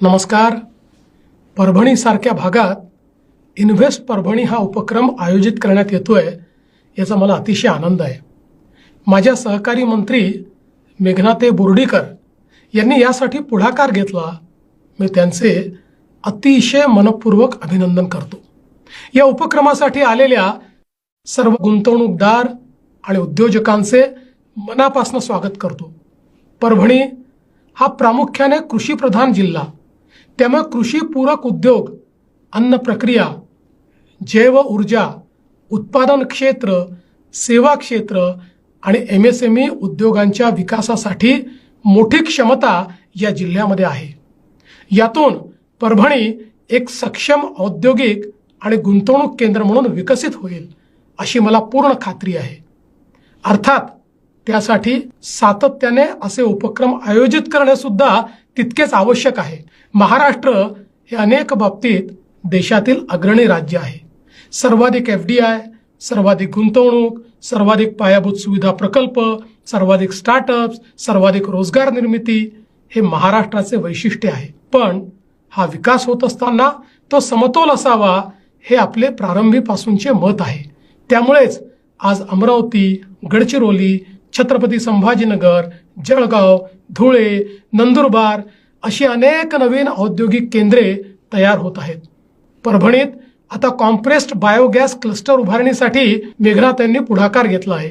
नमस्कार. परभणीसारख्या भागात इन्व्हेस्ट परभणी हा उपक्रम आयोजित करण्यात येतोय याचा मला अतिशय आनंद आहे. माझ्या सहकारी मंत्री मेघनाताई बोर्डीकर यांनी यासाठी पुढाकार घेतला. मी त्यांचे अतिशय मनपूर्वक अभिनंदन करतो. या उपक्रमासाठी आलेल्या सर्व गुंतवणूकदार आणि उद्योजकांचे मनापासून स्वागत करतो. परभणी हा प्रामुख्याने कृषीप्रधान जिल्हा, त्यामुळे कृषीपूरक उद्योग, अन्न प्रक्रिया, जैव ऊर्जा, उत्पादन क्षेत्र, सेवा क्षेत्र आणि MSME उद्योगांच्या विकासासाठी मोठी क्षमता या जिल्ह्यामध्ये आहे. यातून परभणी एक सक्षम औद्योगिक आणि गुंतवणूक केंद्र म्हणून विकसित होईल अशी मला पूर्ण खात्री आहे. अर्थात त्यासाठी सातत्याने असे उपक्रम आयोजित करणे सुद्धा तितकेच आवश्यक आहे. महाराष्ट्र हे अनेक बाबतीत देशातील अग्रणी राज्य आहे. सर्वाधिक FDI, सर्वाधिक गुंतवणूक, सर्वाधिक पायाभूत सुविधा प्रकल्प, सर्वाधिक स्टार्टअप्स, सर्वाधिक रोजगार निर्मिती हे महाराष्ट्राचे वैशिष्ट्य आहे. पण हा विकास होत असताना तो समतोल असावा हे आपले प्रारंभीपासूनचे मत आहे. त्यामुळेच आज अमरावती, गडचिरोली, छत्रपती संभाजीनगर, जळगाव, धुळे, नंदुरबार अशी अनेक नवीन औद्योगिक केंद्रे तयार होत आहेत. परभणीत आता कॉम्प्रेस्ड बायोगॅस क्लस्टर उभारणीसाठी मेघनाताईंनी पुढाकार घेतला आहे.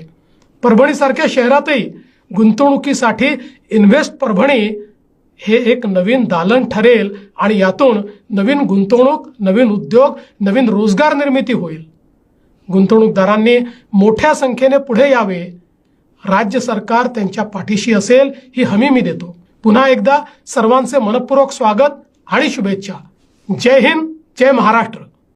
परभणीसारख्या शहरातही गुंतवणुकीसाठी इन्व्हेस्ट परभणी हे एक नवीन दालन ठरेल आणि यातून नवीन गुंतवणूक, नवीन उद्योग, नवीन रोजगार निर्मिती होईल. गुंतवणूकदारांनी मोठ्या संख्येने पुढे यावे. राज्य सरकार त्यांच्या पाठीशी असेल ही हमी मी देतो. पुन्हा एकदा सर्वांचे मनपूर्वक स्वागत आणि शुभेच्छा. जय हिंद, जय महाराष्ट्र.